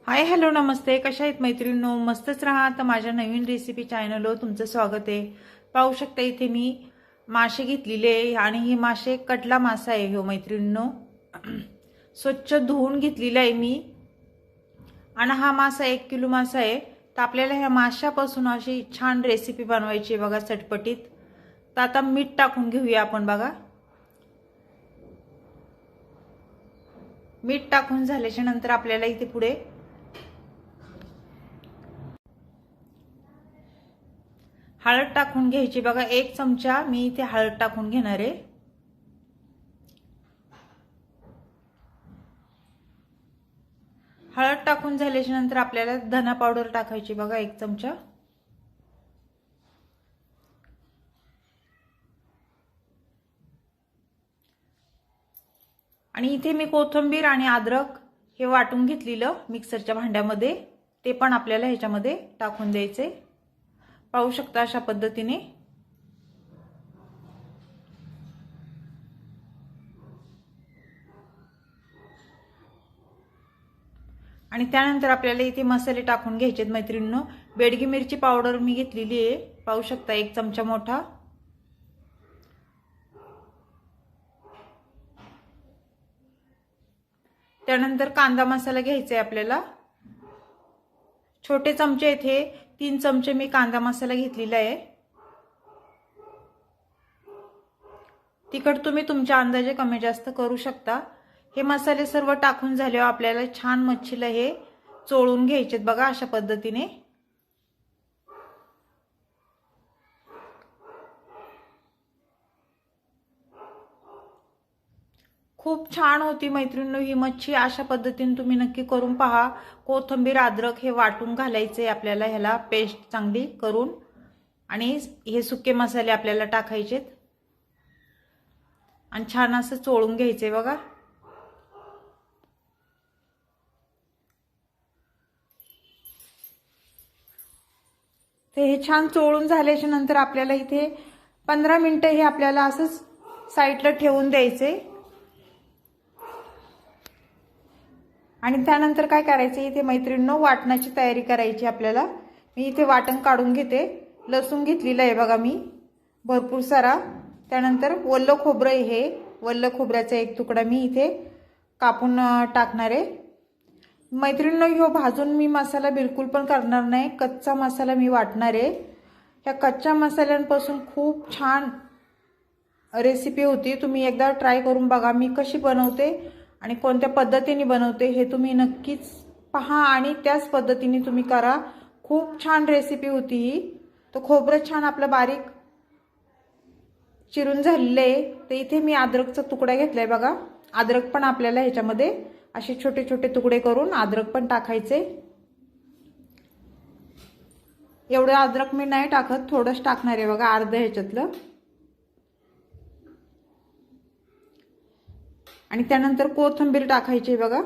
Hi hello नमस्ते, कशा आहेत मैत्रिणींनो? मस्तच राहा. तर माझ्या नवीन रेसिपी चॅनलवर तुमचं स्वागत आहे. पाहू शकता इथे मी मासे घेतलेले आणि हे मासे कटला मासा आहे हो मैत्रिणींनो. स्वच्छ धुवून घेतलेला आहे मी आणि हा मासा 1 किलो मासा आहे. तर आपल्याला ह्या माशापासून अशी छान रेसिपी बनवायची आहे बघा, चटपटीत. तर आता मीठ टाकून घेऊया आपण बघा. मीठ टाकून झाल्याच्या नंतर आपल्याला इथे पुढे हळद टाकून घ्यायची बघा. 1 चमचा मी इथे हळद टाकून घेणार आहे. हळद टाकून झाल्याच्या नंतर आपल्याला धना पावडर टाकायची बघा, 1 चमचा. आणि इथे मी कोथिंबीर आणि अद्रक हे वाटून घेतलेलं मिक्सरच्या भांड्यामध्ये, ते पण आपल्याला ह्याच्यामध्ये टाकून द्यायचे. पाहू शकता अशा पद्धतीने. आणि त्यानंतर आपल्याला इथे मसाले टाकून घ्यायचे मैत्रिणींनो. बेडगी मिरची पावडर मी घेतलेली आहे, पाहू शकता 1 चमचा मोठा. त्यानंतर कांदा मसाला घ्यायचा आहे आपल्याला. छोटे चमचे इथे 3 चमचे मी कांदा मसाला घेतलेला आहे. तिखट तुम्ही तुमच्या अंदाजे कमी जास्त करू शकता. हे मसाले सर्व टाकून झाल्यावर आपल्याला छान मच्छीला हे चोळून घ्यायचे बघा, अशा पद्धतीने. खूप छान होती मैत्रिणींनो ही मच्छी. अशा पद्धतीने तुम्ही नक्की करून पहा. कोथिंबीर अद्रक हे वाटून घालायचे आपल्याला, ह्याला पेस्ट चांगली करून. आणि हे सुके मसाले आपल्याला टाकायचे आणि छान असं चोळून घ्यायचे बघा. ते हे छान चोळून झाल्याच्या नंतर आपल्याला इथे 15 मिनिटं हे आपल्याला असंच साईडला ठेवून द्यायचे. आणि त्यानंतर काय करायचं, इथे मैत्रिणींनो वाटणाची तयारी करायची आपल्याला. मी इथे वाटण काढून घेते. लसूण घेतलेला आहे बघा मी भरपूर सारा. त्यानंतर वल्ल खोबरं, हे वल्ल खोबऱ्याचा 1 तुकडा मी इथे कापून टाकणार आहे. मैत्रिणींनो ह्यो भाजून मी मसाला बिलकुल पण करणार नाही, कच्चा मसाला मी वाटणार आहे. ह्या कच्च्या मसाल्यांपासून खूप छान रेसिपी होती. तुम्ही एकदा ट्राय करून बघा मी कशी बनवते आणि कोणत्या पद्धतीने बनवते हे तुम्ही नक्कीच पहा आणि त्याच पद्धतीने तुम्ही करा. खूप छान रेसिपी होती ही. तर खोबरं छान आपलं बारीक चिरून झालेलं आहे. तर इथे मी अद्रकचा तुकडा घेतलाय बघा. अद्रक पण आपल्याला ह्याच्यामध्ये असे छोटे छोटे तुकडे करून अद्रक पण टाकायचे. एवढं अद्रक मी नाही टाकत, थोडंच टाकणार आहे बघा, अर्ध ह्याच्यातलं. आणि त्यानंतर कोथिंबीर टाकायची बघा.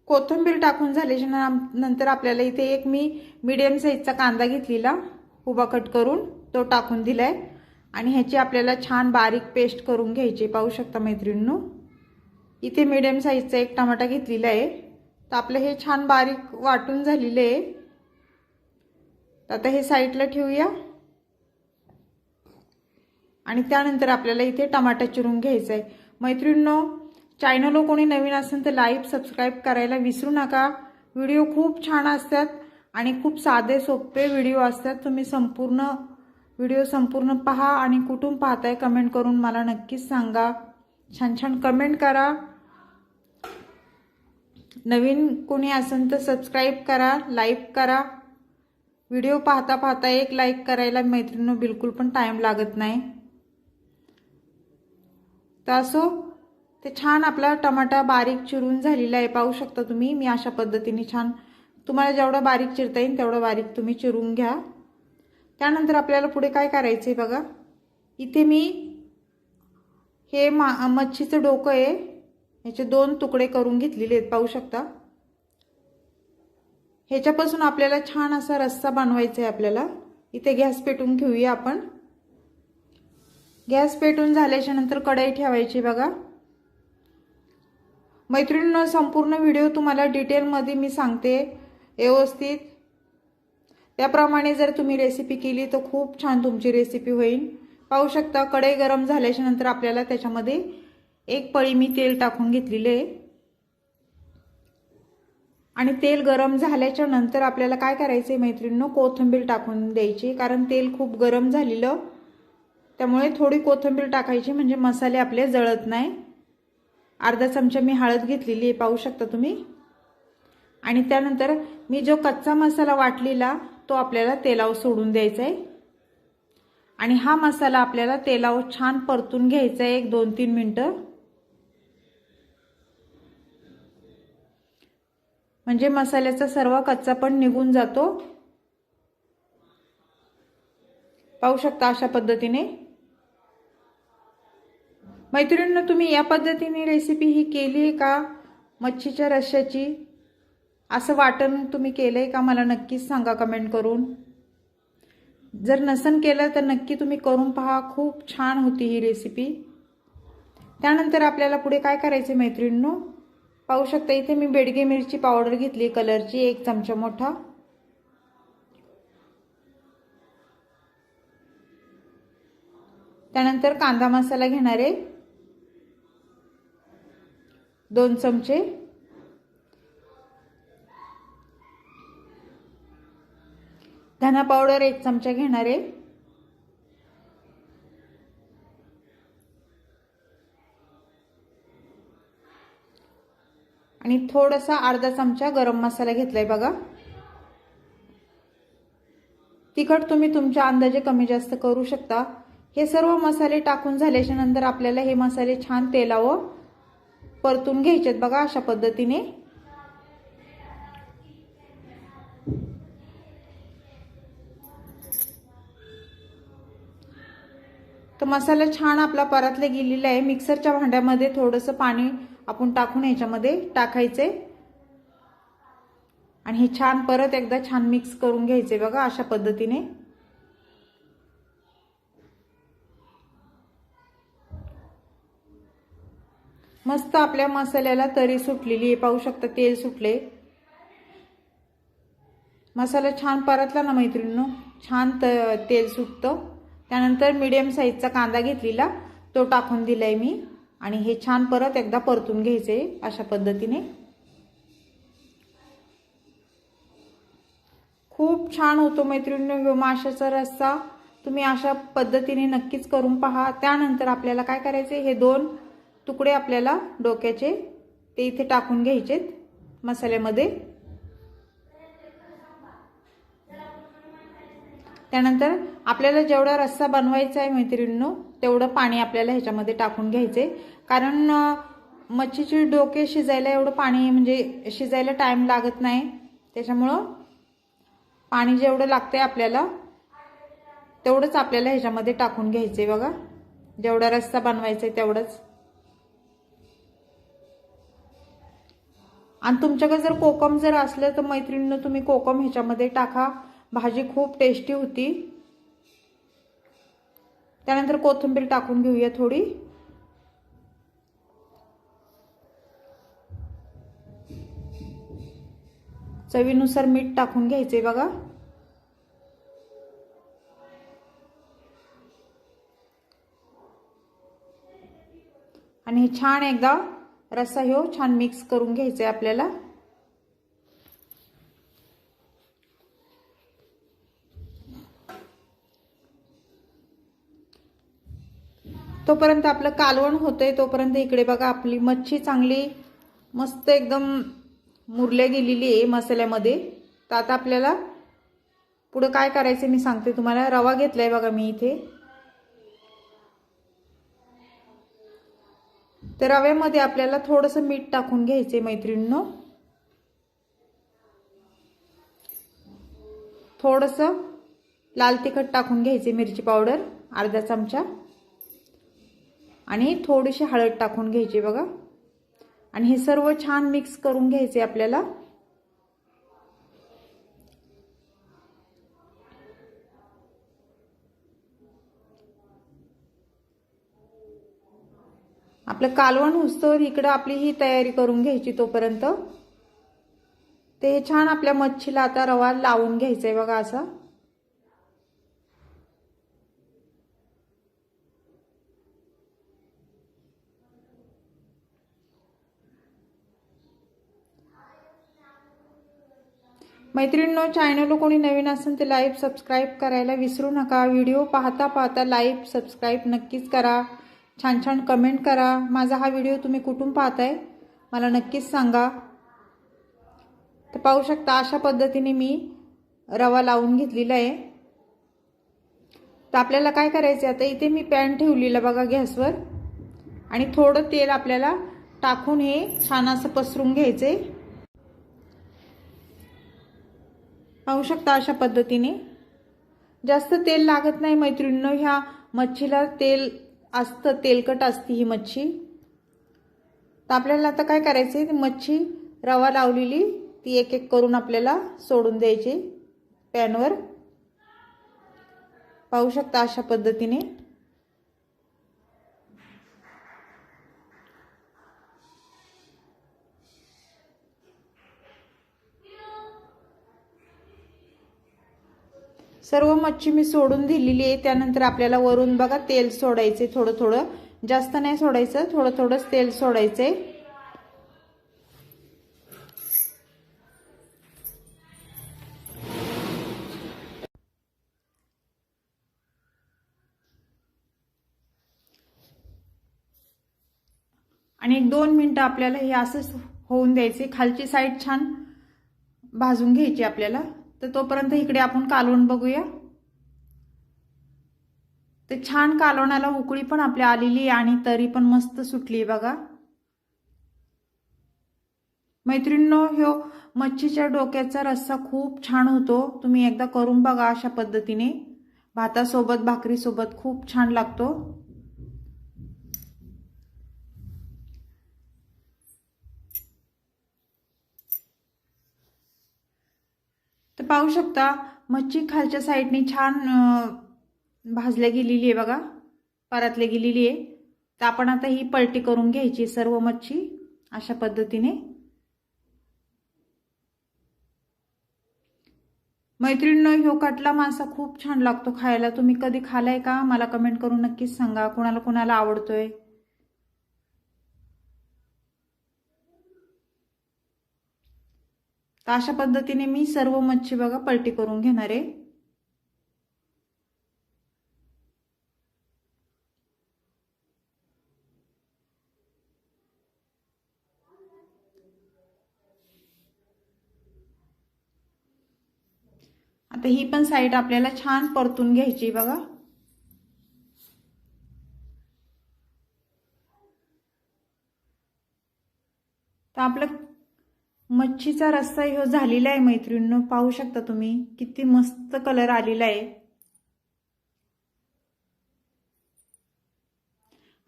कोथिंबीर टाकून झाल्याच्या नंतर आपल्याला इथे एक मी मीडियम साईजचा कांदा घेतलेला उभा कट करून तो टाकून दिलाय. आणि ह्याची आपल्याला छान बारीक पेस्ट करून घ्यायची. पाहू शकता मैत्रिणींनो इथे मीडियम साईजचा 1 टमाटा घेतलेला आहे. तर आपलं हे छान बारीक वाटून झालेलं आहे. तर आता हे साईडला ठेवूया. आणि त्यानंतर आपल्याला इथे टमाटा चिरून घ्यायचा आहे. मैत्रिणींनो चॅनलवर कोणी नवीन असेल तर लाईक सबस्क्राईब करायला विसरू नका. व्हिडिओ खूप छान असतात आणि खूप साधे सोपे व्हिडिओ असतात. तुम्ही व्हिडिओ संपूर्ण पहा आणि कुठून पाहताय कमेंट करून मला नक्कीच सांगा. छान छान कमेंट करा. नवीन कोणी असेल तर सबस्क्राईब करा, लाईक करा. व्हिडिओ पाहता पाहता 1 लाईक करायला मैत्रिणींनो बिलकुल पण टाइम लागत नाही. तर असो ते छान आपला टमाटा बारीक चिरून झालेला आहे. पाहू शकता तुम्ही. मी अशा पद्धतीने छान, तुम्हाला जेवढा बारीक चिरता येईल तेवढा बारीक तुम्ही चिरून घ्या. त्यानंतर आपल्याला पुढे काय करायचंय बघा. इथे मी हे मच्छीचं डोकं आहे, ह्याचे 2 तुकडे करून घेतलेले आहेत. पाहू शकता. ह्याच्यापासून आपल्याला छान असा रस्सा बनवायचा आहे आपल्याला. इथे गॅस पेटवून घेऊया आपण. गॅस पेटून झाल्याच्या नंतर कढई ठेवायची बघा. मैत्रिणींनो, संपूर्ण व्हिडिओ तुम्हाला डिटेलमध्ये मी सांगते व्यवस्थित. त्याप्रमाणे जर तुम्ही रेसिपी केली तर खूप छान तुमची रेसिपी होईल. पाहू शकता कढई गरम झाल्याच्या नंतर आपल्याला त्याच्यामध्ये एक पळी मी तेल टाकून घेतलेले आहे. आणि तेल गरम झाल्याच्या नंतर आपल्याला काय करायचे मैत्रिणींनो, कोथिंबीर टाकून द्यायची. कारण तेल खूप गरम झालेलं, त्यामुळे थोडी कोथिंबीर टाकायची म्हणजे मसाले आपले जळत नाही. अर्धा चमचा मी हळद घेतलेली आहे, पाहू शकता तुम्ही. आणि त्यानंतर मी जो कच्चा मसाला वाटलेला तो आपल्याला तेलावर सोडून द्यायचा आहे. आणि हा मसाला आपल्याला तेलावर छान परतून घ्यायचा आहे 1-2-3 मिनिटं. म्हणजे मसाल्याचा सर्व कच्चा पण निघून जातो. पाहू शकता अशा पद्धतीने. मैत्रिणींनो, तुम्ही या पद्धतीने रेसिपी ही केली आहे का मच्छीच्या रश्श्याची? असं वाटण तुम्ही केलंय का? मला नक्कीच सांगा कमेंट करून. जर नसन केलं तर नक्की तुम्ही करून पहा, खूप छान होती ही रेसिपी. त्यानंतर आपल्याला पुढे काय करायचे मैत्रिणींनो, पाहू शकता इथे मी बेडगे मिरची पावडर घेतली कलरची 1 चमचा मोठा. त्यानंतर कांदा मसाला घेणार आहे 2 चमचे. धना पावडर 1 चमचा घेणार आहे. आणि थोडासा अर्धा चमचा गरम मसाला घेतलाय बघा. तिखट तुम्ही तुमच्या अंदाजे कमी जास्त करू शकता. हे सर्व मसाले टाकून झाल्याच्या नंतर आपल्याला हे मसाले छान तेलावर परतून घ्यायचेत बघा अशा पद्धतीने. तर मसाला छान आपला परतला गेलेला आहे. मिक्सरच्या भांड्यामध्ये थोडंसं पाणी आपण टाकून याच्यामध्ये टाकायचे आणि हे छान परत एकदा छान मिक्स करून घ्यायचे बघा अशा पद्धतीने. मस्त आपल्या मसाल्याला तरी सुटलेली आहे, पाहू शकता तेल सुटले. मसाला छान परतला ना मैत्रिणींनो, छान तेल सुटतं. त्यानंतर मीडियम साईजचा कांदा घेतलेला तो टाकून दिलाय मी आणि हे छान परत एकदा परतून घ्यायचे अशा पद्धतीने. खूप छान होतो मैत्रिणींनो माशाचा रस्सा. तुम्ही अशा पद्धतीने नक्कीच करून पहा. त्यानंतर आपल्याला काय करायचे, हे 2 तुकडे आपल्याला डोक्याचे ते इथे टाकून घ्यायचेत मसाल्यामध्ये. त्यानंतर आपल्याला जेवढा रस्सा बनवायचा आहे मैत्रिणींनो तेवढं पाणी आपल्याला ह्याच्यामध्ये टाकून घ्यायचे. कारण मच्छीचे डोके शिजायला एवढं पाणी म्हणजे शिजायला टाइम लागत नाही, त्याच्यामुळं पाणी जेवढं लागतंय आपल्याला तेवढंच आपल्याला ह्याच्यामध्ये टाकून घ्यायचे बघा. जेवढा रस्सा बनवायचा आहे तेवढंच. आणि तुमच्याकडे जर कोकम जर असलं तर मैत्रिणींनो तुम्ही कोकम ह्याच्यामध्ये टाका, भाजी खूप टेस्टी होती. त्यानंतर कोथिंबीर टाकून घेऊया थोडी. चवीनुसार मीठ टाकून घ्यायचे बघा. आणि हे छान एकदा रस्सा ह्यो छान मिक्स करून घ्यायचा आपल्याला. तोपर्यंत आपलं कालवण होतंय, तोपर्यंत इकडे बघा आपली मच्छी चांगली मस्त एकदम मुरल्या गेलेली आहे मसाल्यामध्ये. तर आता आपल्याला पुढे काय करायचं मी सांगते तुम्हाला. रवा घेतलाय बघा मी इथे. तर रव्यामध्ये आपल्याला थोडंसं मीठ टाकून घ्यायचे मैत्रिणींनो. थोडंसं लाल तिखट टाकून घ्यायचे, मिरची पावडर अर्धा चमचा आणि थोडीशी हळद टाकून घ्यायची बघा. आणि हे सर्व छान मिक्स करून घ्यायचे आपल्याला. आपलं कालवण होस्तोवर इकडं आपली ही तयारी करून घ्यायची तोपर्यंत. ते छान आपल्या मच्छीला आता रवा लावून घ्यायचा आहे बघा असा. मैत्रिणींनो, चॅनल कोणी नवीन असेल तर लाईक सबस्क्राईब करायला विसरू नका. व्हिडिओ पाहता पाहता लाईक सबस्क्राईब नक्कीच करा. छान छान कमेंट करा. माझा हा व्हिडिओ तुम्ही कुठून पाहताय मला नक्कीच सांगा. तर पाहू शकता अशा पद्धतीने मी रवा लावून घेतलेला आहे. तर आपल्याला काय करायचं आता, इथे मी पॅन ठेवलेला बघा गॅसवर आणि थोडं तेल आपल्याला टाकून हे छान असं पसरून घ्यायचंय. पाहू शकता अशा पद्धतीने. जास्त तेल लागत नाही मैत्रिणींनो, ह्या मच्छीला तेल असतं, तेलकट असते ही मच्छी. तर आपल्याला आता काय करायचंय, मच्छी रवा लावलेली ती एक एक करून आपल्याला सोडून द्यायची पॅनवर. पाहू शकता अशा पद्धतीने. सर्व मच्छी मी सोडून दिलेली आहे. त्यानंतर आपल्याला वरून बघा तेल सोडायचे थोडं थोडं, जास्त नाही सोडायचं, थोडं थोडंच तेल सोडायचंय. आणि 1-2 मिनिटं आपल्याला हे असंच होऊन द्यायचे. खालची साईड छान भाजून घ्यायची आपल्याला. तर तोपर्यंत इकडे आपण कालवण बघूया. तर छान कालवणाला उकळी पण आपल्या आलेली आणि तरी पण मस्त सुटली बघा. मैत्रिणींनो, ह्यो मच्छीच्या डोक्याचा रस्सा खूप छान होतो. तुम्ही एकदा करून बघा अशा पद्धतीने. भातासोबत भाकरीसोबत खूप छान लागतो. तर पाहू शकता मच्छी खालच्या साईडने छान भाजल्या गेलेली आहे बघा, परतल्या गेलेली आहे. तर आपण आता ही पलटी करून घ्यायची सर्व मच्छी अशा पद्धतीने. मैत्रिणींनो, ह्यो कटला मासा खूप छान लागतो खायला. तुम्ही कधी खालाय का मला कमेंट करून नक्कीच सांगा. कोणाला कोणाला आवडतोय. तर अशा पद्धतीने मी सर्व मच्छी बघा पलटी करून घेणार आहे. आता ही पण साईड आपल्याला छान परतून घ्यायची बघा. तर आपलं मच्छीचा रस्सा ह्यो झालेला आहे मैत्रिणींनो. पाहू शकता तुम्ही किती मस्त कलर आलेला आहे.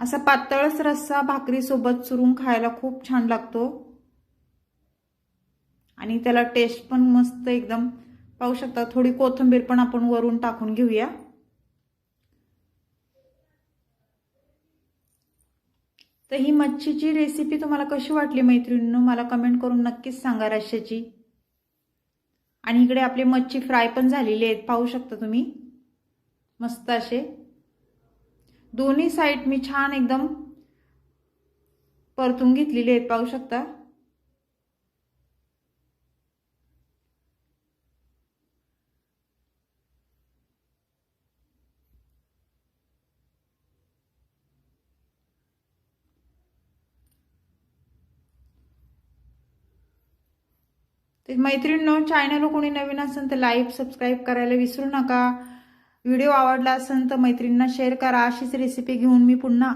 असा पातळच रस्सा भाकरी सोबत चुरून खायला खूप छान लागतो आणि त्याला टेस्ट पण मस्त एकदम. पाहू शकता थोडी कोथिंबीर पण आपण वरून टाकून घेऊया. तर ही मच्छीची रेसिपी तुम्हाला कशी वाटली मैत्रिणींनो मला कमेंट करून नक्कीच सांगा रश्श्याची. आणि इकडे आपले मच्छी फ्राय पण झालेले आहेत. पाहू शकता तुम्ही मस्त असे दोन्ही साइड मी छान एकदम परतून घेतलेले आहेत. पाहू शकता. तर मैत्रिणींनो, चॅनल कोणी नवीन असेल तर लाईक सबस्क्राईब करायला विसरू नका. व्हिडिओ आवडला असेल तर मैत्रिणींना शेअर करा. अशीच रेसिपी घेऊन मी पुन्हा